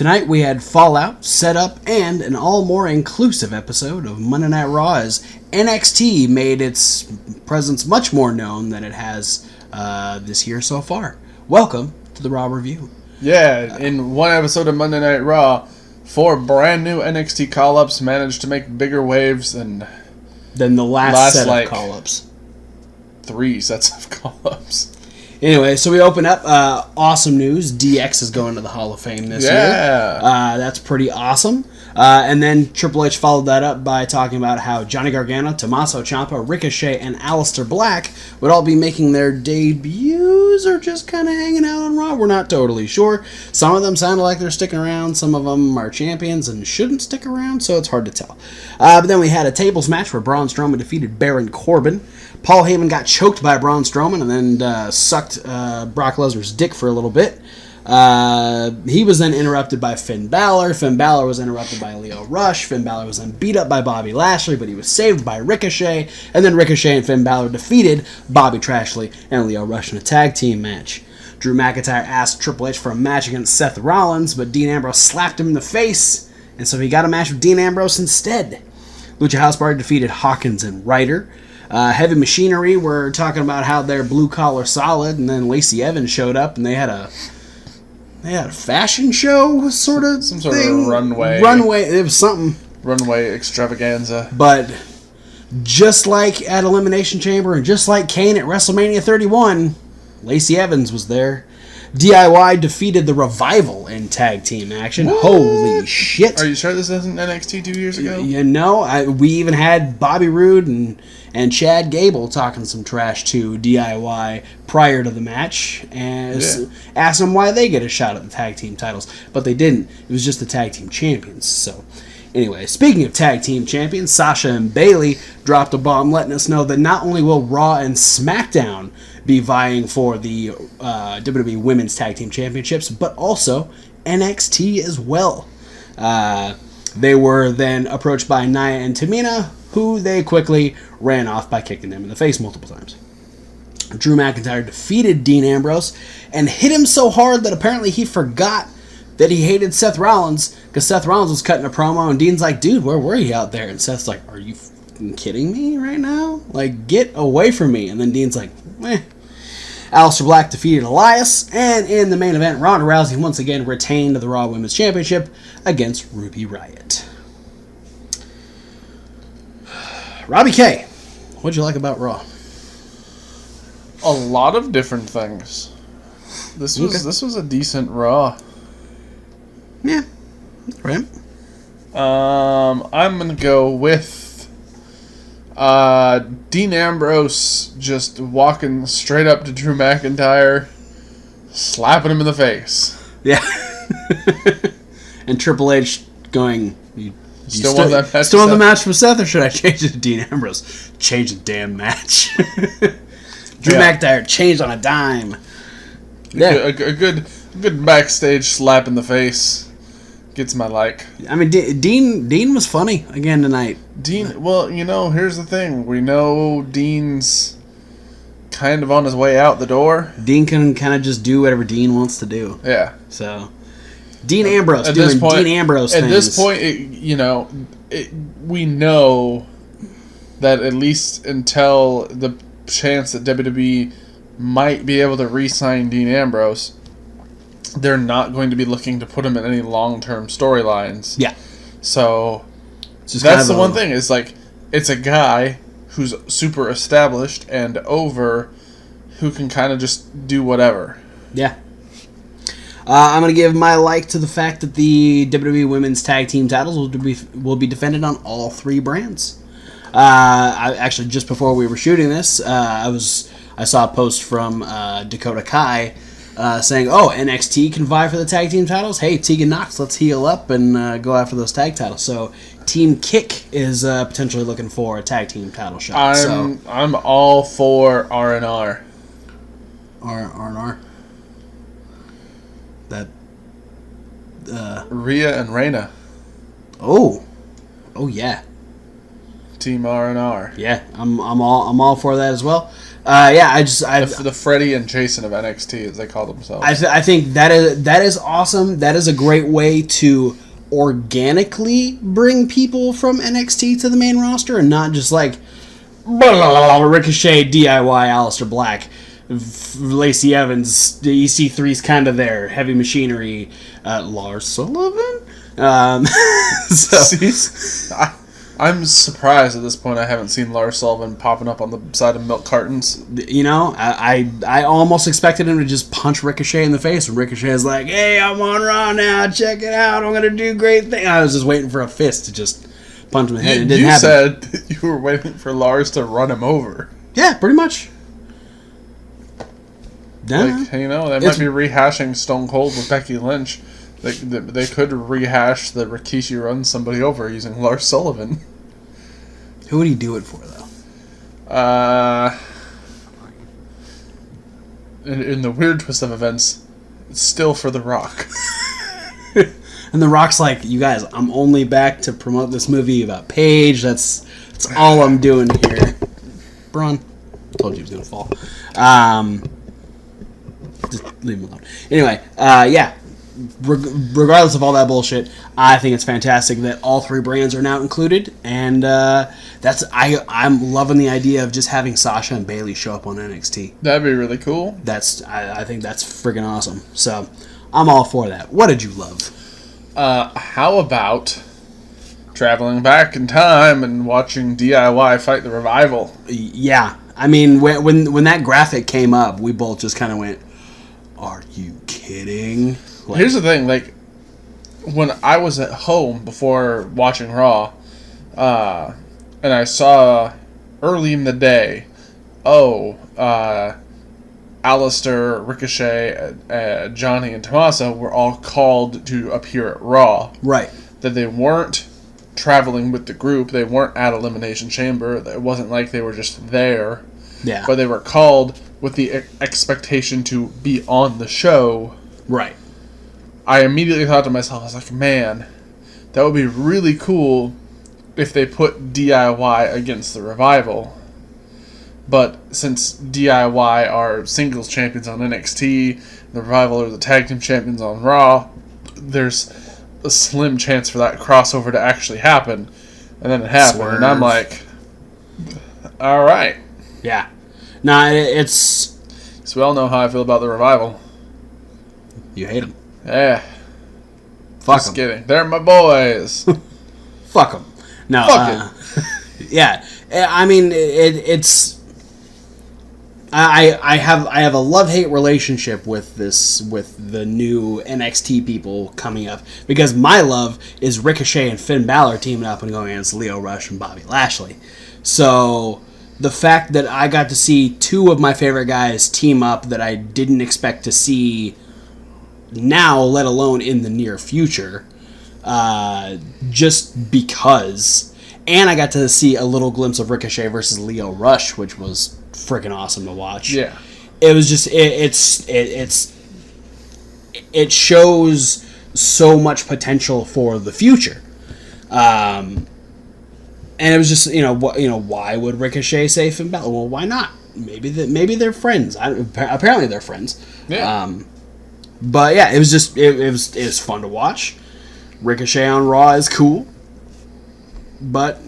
Tonight we had Fallout, Setup, and an all more inclusive episode of Monday Night Raw as NXT made its presence much more known than it has this year so far. Welcome to the Raw Review. Yeah, in one episode of Monday Night Raw, 4 brand new NXT call-ups managed to make bigger waves than the last set of call-ups. 3 sets of call-ups. Anyway, so we open up. Awesome news. DX is going to the Hall of Fame this year. That's pretty awesome. And then Triple H followed that up by talking about how Johnny Gargano, Tommaso Ciampa, Ricochet, and Aleister Black would all be making their debuts or just kind of hanging out on Raw. We're not totally sure. Some of them sounded like they're sticking around. Some of them are champions and shouldn't stick around, so it's hard to tell. But then we had a tables match where Braun Strowman defeated Baron Corbin. Paul Heyman got choked by Braun Strowman and then sucked Brock Lesnar's dick for a little bit. He was then interrupted by Finn Balor. Finn Balor was interrupted by Lio Rush. Finn Balor was then beat up by Bobby Lashley, but he was saved by Ricochet. And then Ricochet and Finn Balor defeated Bobby Lashley and Lio Rush in a tag team match. Drew McIntyre asked Triple H for a match against Seth Rollins, but Dean Ambrose slapped him in the face, and so he got a match with Dean Ambrose instead. Lucha House Party defeated Hawkins and Ryder. Heavy Machinery were talking about how they're blue collar solid, and then Lacey Evans showed up, and they had a fashion show sort of some thing. Sort of runway. It was something. Runway extravaganza. But just like at Elimination Chamber and just like Kane at WrestleMania 31, Lacey Evans was there. DIY defeated the Revival in tag team action. What? Holy shit. Are you sure this isn't NXT 2 years ago? You know, we even had Bobby Roode and Chad Gable talking some trash to DIY prior to the match and asked them why they get a shot at the tag team titles. But they didn't. It was just the tag team champions. So, anyway, speaking of tag team champions, Sasha and Bayley dropped a bomb letting us know that not only will Raw and SmackDown be vying for the WWE Women's Tag Team Championships, but also NXT as well. They were then approached by Nia and Tamina, who they quickly ran off by kicking them in the face multiple times. Drew McIntyre defeated Dean Ambrose and hit him so hard that apparently he forgot that he hated Seth Rollins, because Seth Rollins was cutting a promo and Dean's like, dude, where were you out there? And Seth's like, are you kidding me right now? Like, get away from me. And then Dean's like, Aleister Black defeated Elias, and in the main event, Ronda Rousey once again retained the Raw Women's Championship against Ruby Riott. Robbie K, what'd you like about Raw? A lot of different things. This was a decent Raw. Yeah, right. I'm gonna go with Dean Ambrose just walking straight up to Drew McIntyre, slapping him in the face. Yeah. And Triple H going, you still want that match? Still want the match with Seth, or should I change it to Dean Ambrose? Change the damn match. Drew McIntyre changed on a dime. Yeah. A good backstage slap in the face. Gets my like. I mean, Dean was funny again tonight. Dean, well, here's the thing. We know Dean's kind of on his way out the door. Dean can kind of just do whatever Dean wants to do. Yeah. So, Dean Ambrose doing Dean Ambrose things. At this point, we know that at least until the chance that WWE might be able to re-sign Dean Ambrose, they're not going to be looking to put him in any long-term storylines. Yeah. So that's the one thing. Is like, it's a guy who's super established and over, who can kind of just do whatever. Yeah. I'm going to give my like to the fact that the WWE Women's Tag Team titles will be defended on all 3 brands. I actually, just before we were shooting this, I saw a post from Dakota Kai saying, NXT can vie for the tag team titles. Hey, Tegan Nox, let's heal up and go after those tag titles. So Team Kick is potentially looking for a tag team title shot. I'm all for R&R. R&R? That Rhea and Reyna. Oh yeah. Team R&R. Yeah, I'm all for that as well. The Freddie and Jason of NXT, as they call themselves. I think that is awesome. That is a great way to organically bring people from NXT to the main roster, and not just like Ricochet, DIY, Aleister Black, Lacey Evans, the EC3's kind of there, Heavy Machinery, Lars Sullivan. I'm surprised at this point I haven't seen Lars Sullivan popping up on the side of milk cartons. You know, I almost expected him to just punch Ricochet in the face, and Ricochet's like, "Hey, I'm on Raw now. Check it out. I'm gonna do great things." I was just waiting for a fist to just punch him in the head. It didn't happen. You said that you were waiting for Lars to run him over. Yeah, pretty much. Like, they might be rehashing Stone Cold with Becky Lynch. They could rehash the Rikishi runs somebody over using Lars Sullivan. Who would he do it for, though? In the weird twist of events, it's still for The Rock. And The Rock's like, "You guys, I'm only back to promote this movie about Paige. That's all I'm doing here." Braun, told you he was gonna fall. Just leave him alone. Anyway, yeah. Regardless of all that bullshit, I think it's fantastic that all three brands are now included, and I'm loving the idea of just having Sasha and Bayley show up on NXT. That'd be really cool. I think that's friggin' awesome. So I'm all for that. What did you love? How about traveling back in time and watching DIY fight the Revival? Yeah, I mean when that graphic came up, we both just kind of went, "Are you kidding?" Like, here's the thing, like, when I was at home before watching Raw, and I saw early in the day, Aleister, Ricochet, Johnny, and Tommaso were all called to appear at Raw. Right. That they weren't traveling with the group, they weren't at Elimination Chamber, it wasn't like they were just there. Yeah. But they were called with the expectation to be on the show. Right. I immediately thought to myself, I was like, man, that would be really cool if they put DIY against the Revival. But since DIY are singles champions on NXT, the Revival are the tag team champions on Raw, there's a slim chance for that crossover to actually happen. And then it happened, Swerve. And I'm like, all right. Yeah. Nah, it's... So we all know how I feel about the Revival. You hate them. Yeah. Fuck Just kidding. They're my boys. Fuck them. No. Fuck it. Yeah. I mean, it's... I have a love-hate relationship with the new NXT people coming up, because my love is Ricochet and Finn Balor teaming up and going against Lio Rush and Bobby Lashley. So the fact that I got to see two of my favorite guys team up that I didn't expect to see now, let alone in the near future, just because. And I got to see a little glimpse of Ricochet versus Lio Rush, which was freaking awesome to watch. Yeah, it was just it shows so much potential for the future, and it was just why would Ricochet say Finn Balor? Well, why not? Maybe they're friends. Apparently they're friends. Yeah. But yeah, it was fun to watch. Ricochet on Raw is cool, but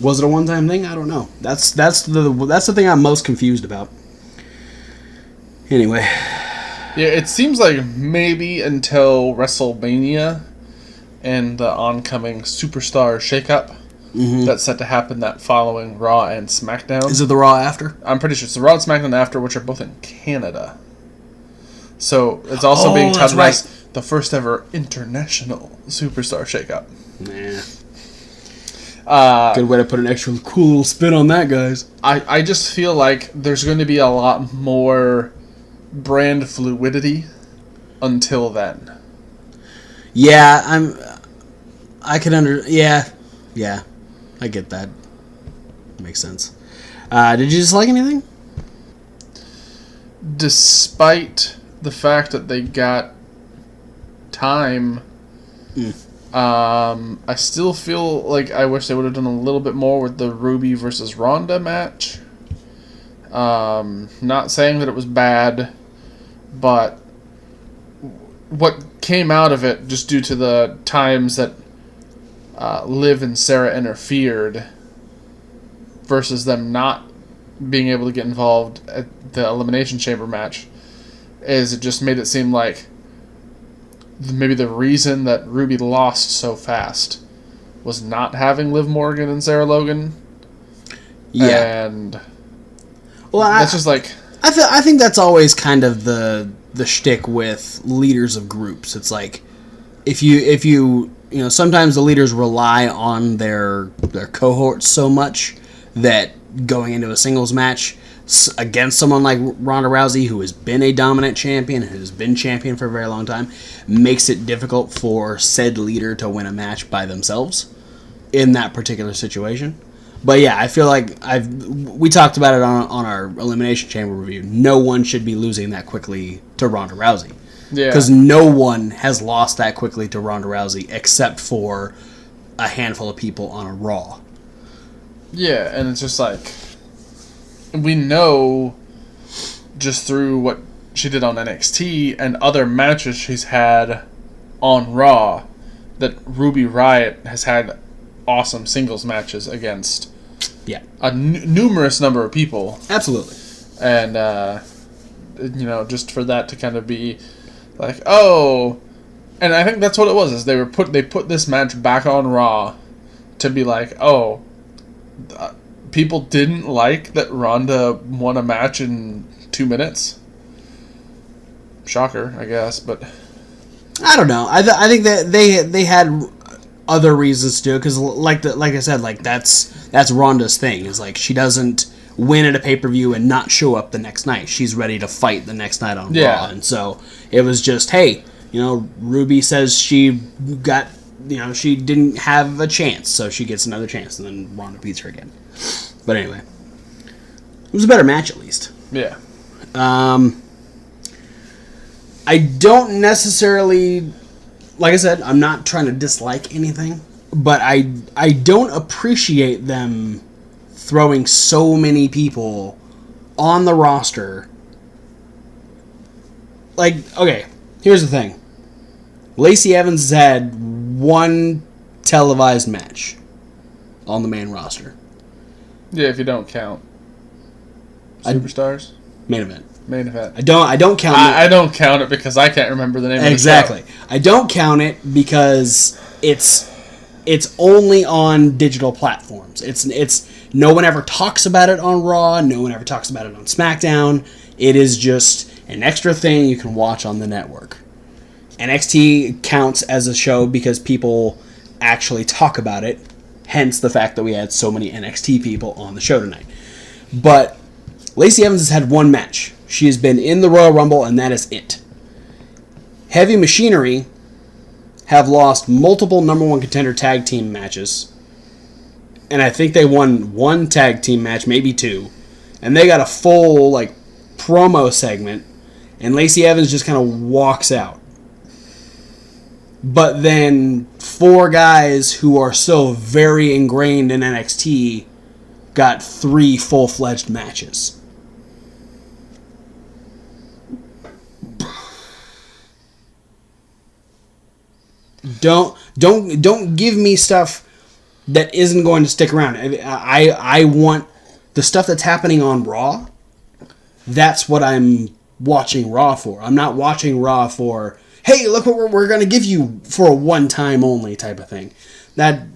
was it a one-time thing? I don't know. That's the thing I'm most confused about. Anyway. Yeah, it seems like maybe until WrestleMania and the oncoming Superstar shakeup that's set to happen that following Raw and SmackDown. Is it the Raw after? I'm pretty sure it's the Raw and SmackDown after, which are both in Canada. So it's also being touted as the first ever international Superstar shakeup. Nah. Good way to put an extra cool little spin on that, guys. I just feel like there's going to be a lot more brand fluidity until then. Yeah, I get that. Makes sense. Did you dislike anything? Despite the fact that they got time... I still feel like I wish they would have done a little bit more with the Ruby versus Ronda match. Not saying that it was bad, but what came out of it, just due to the times that Liv and Sarah interfered versus them not being able to get involved at the Elimination Chamber match, is it just made it seem like maybe the reason that Ruby lost so fast was not having Liv Morgan and Sarah Logan. Yeah. And well, that's just like... I think that's always kind of the shtick with leaders of groups. It's like, if you sometimes the leaders rely on their cohorts so much that going into a singles match against someone like Ronda Rousey, who has been a dominant champion, who has been champion for a very long time, makes it difficult for said leader to win a match by themselves in that particular situation. But yeah, I feel like we talked about it on our Elimination Chamber review. No one should be losing that quickly to Ronda Rousey. Yeah. Because no one has lost that quickly to Ronda Rousey except for a handful of people on a Raw. Yeah, and it's just like, we know just through what she did on NXT and other matches she's had on Raw that Ruby Riott has had awesome singles matches against a numerous number of people. Absolutely. And, just for that to kind of be like, oh... And I think that's what it was, is they put this match back on Raw to be like, oh... people didn't like that Ronda won a match in 2 minutes. Shocker, I guess, but I don't know. I think that they had other reasons to do it, because like I said, like that's Ronda's thing. Is like, she doesn't win at a pay-per-view and not show up the next night. She's ready to fight the next night on Raw, and so it was just, hey, Ruby says she got. She didn't have a chance, so she gets another chance, and then Ronda beats her again. But anyway, it was a better match, at least. Yeah. I don't necessarily, like I said, I'm not trying to dislike anything, but I don't appreciate them throwing so many people on the roster. Like, okay, here's the thing. Lacey Evans has had one televised match on the main roster. Yeah, if you don't count Superstars. Main event. Main event. I don't count it. I don't count it because I can't remember the name exactly. of the show. I don't count it because it's only on digital platforms. It's no one ever talks about it on Raw, no one ever talks about it on SmackDown. It is just an extra thing you can watch on the network. NXT counts as a show because people actually talk about it, hence the fact that we had so many NXT people on the show tonight. But Lacey Evans has had one match. She has been in the Royal Rumble, and that is it. Heavy Machinery have lost multiple number one contender tag team matches, and I think they won one tag team match, maybe two, and they got a full promo segment, and Lacey Evans just kind of walks out. But then 4 guys who are still very ingrained in NXT got 3 full-fledged matches. Don't give me stuff that isn't going to stick around. I want the stuff that's happening on Raw. That's what I'm watching Raw for. I'm not watching Raw for, hey, look what we're going to give you for a one-time only type of thing. That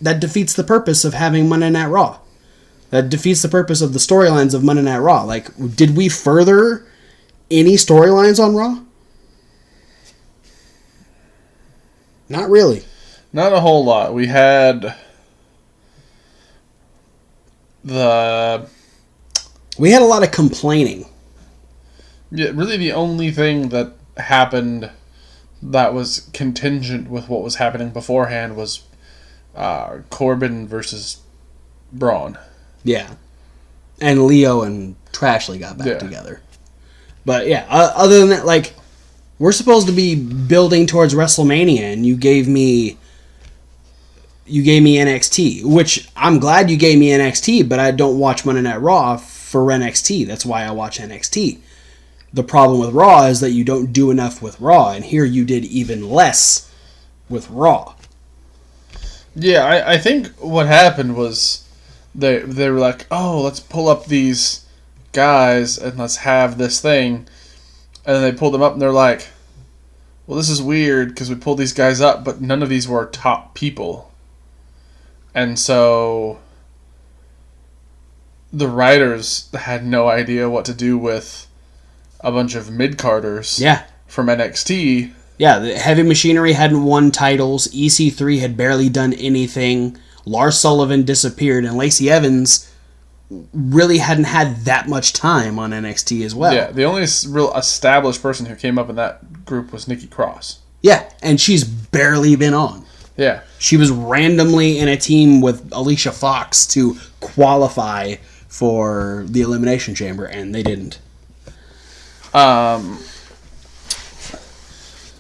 defeats the purpose of having Monday Night Raw. That defeats the purpose of the storylines of Monday Night Raw. Did we further any storylines on Raw? Not really. Not a whole lot. We had a lot of complaining. Yeah, really the only thing that happened that was contingent with what was happening beforehand was Corbin versus Braun. Yeah. And Leo and Trashley got back together. But yeah, other than that, we're supposed to be building towards WrestleMania, and you gave me NXT, which I'm glad you gave me NXT, but I don't watch Monday Night Raw for NXT. That's why I watch NXT. The problem with Raw is that you don't do enough with Raw, and here you did even less with Raw. Yeah, I think what happened was they were like, oh, let's pull up these guys and let's have this thing. And then they pulled them up and they're like, well, this is weird because we pulled these guys up, but none of these were top people. And so the writers had no idea what to do with a bunch of mid-carders from NXT. Yeah, the Heavy Machinery hadn't won titles. EC3 had barely done anything. Lars Sullivan disappeared, and Lacey Evans really hadn't had that much time on NXT as well. Yeah, the only real established person who came up in that group was Nikki Cross. Yeah, and she's barely been on. Yeah. She was randomly in a team with Alicia Fox to qualify for the Elimination Chamber, and they didn't.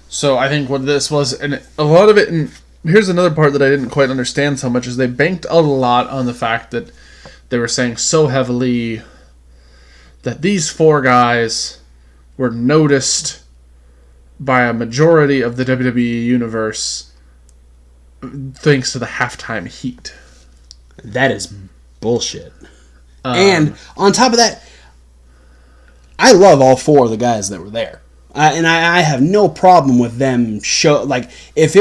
So I think what this was, and a lot of it, and here's another part that I didn't quite understand so much, is they banked a lot on the fact that they were saying so heavily that these 4 guys were noticed by a majority of the WWE Universe thanks to the halftime heat. That is bullshit. And on top of that, I love all 4 of the guys that were there. And I have no problem with them like if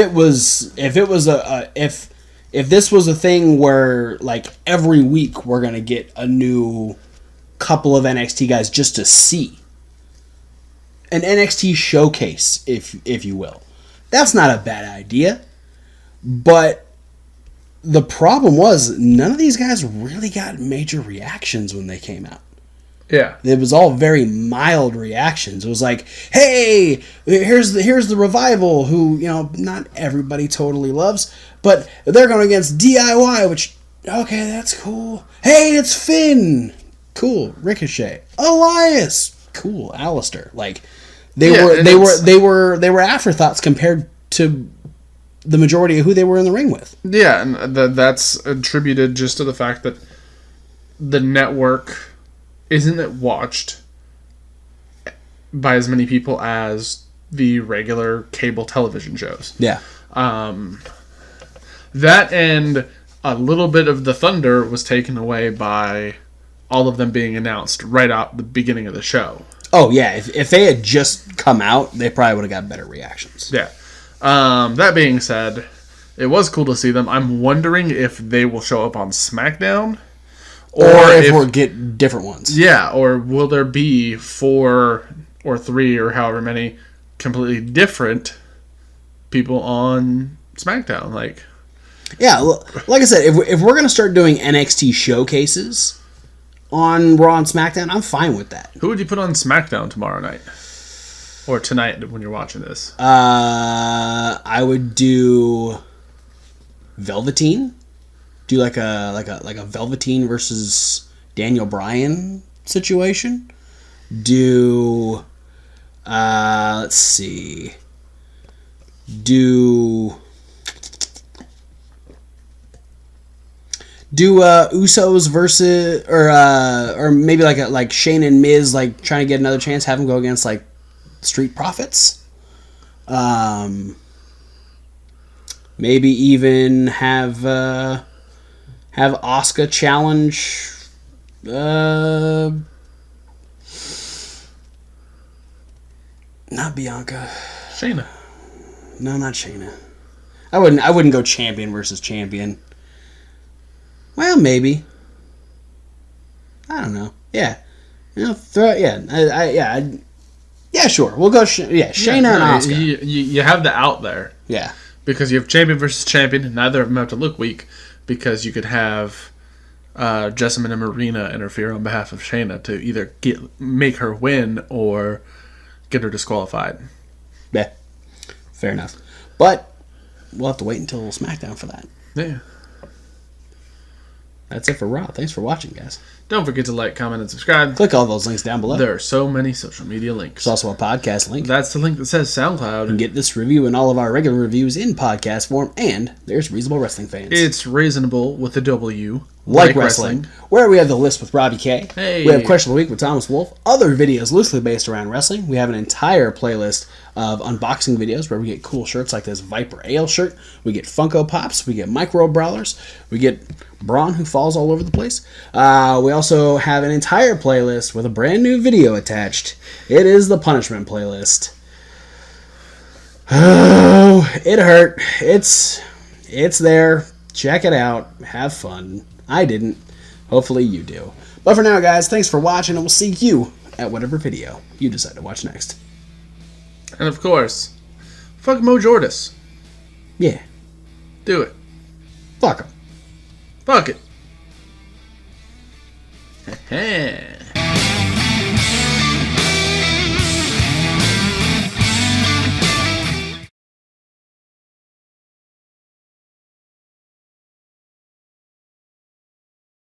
this was a thing where like every week we're gonna get a new couple of NXT guys just to see an NXT showcase, if you will, that's not a bad idea. But the problem was none of these guys really got major reactions when they came out. Yeah, it was all very mild reactions. It was like, "Hey, here's the Revival, who not everybody totally loves, but they're going against DIY, which okay, that's cool. Hey, it's Finn, cool. Ricochet, Elias, cool. Alistair, like they were afterthoughts compared to the majority of who they were in the ring with. Yeah, and that's attributed just to the fact that the network isn't watched by as many people as the regular cable television shows. Yeah. That and a little bit of the thunder was taken away by all of them being announced right out the beginning of the show. Oh, yeah. If they had just come out, they probably would have got better reactions. Yeah. That being said, it was cool to see them. I'm wondering if they will show up on SmackDown. Or if we'll get different ones. Yeah, or will there be 4 or 3 or however many completely different people on SmackDown? Yeah, like I said, if we're going to start doing NXT showcases on Raw and SmackDown, I'm fine with that. Who would you put on SmackDown tomorrow night? Or tonight when you're watching this? I would do Velveteen. Do like a Velveteen versus Daniel Bryan situation. Do let's see. Do Usos versus or maybe like Shane and Miz like trying to get another chance, have them go against like Street Profits. Maybe even have Asuka challenge not Bianca. Shayna. No, not Shayna. I wouldn't go champion versus champion. Well, maybe. I don't know. Yeah. Yeah, sure. We'll go Shayna and Asuka. You have the out there. Yeah. Because you have champion versus champion, and neither of them have to look weak, because you could have Jessamine and Marina interfere on behalf of Shayna to either make her win or get her disqualified. Yeah. Fair enough. But we'll have to wait until SmackDown for that. Yeah. That's it for Raw. Thanks for watching, guys. Don't forget to like, comment, and subscribe. Click all those links down below. There are so many social media links. There's also a podcast link. That's the link that says SoundCloud. You can get this review and all of our regular reviews in podcast form, and there's Reasonable Wrestling Fans. It's reasonable with a W, Like Wrestling, where we have the list with Robbie K. Hey. We have Question of the Week with Thomas Wolf. Other videos loosely based around wrestling. We have an entire playlist of unboxing videos where we get cool shirts like this Viper Ale shirt. We get Funko Pops. We get Micro Brawlers. We get Braun who falls all over the place. We also have an entire playlist with a brand new video attached. It is the Punishment playlist. Oh, it hurt. It's there. Check it out. Have fun. I didn't. Hopefully you do. But for now, guys, thanks for watching, and we'll see you at whatever video you decide to watch next. And of course, fuck Mo Jordis. Yeah. Do it. Fuck him. Fuck it.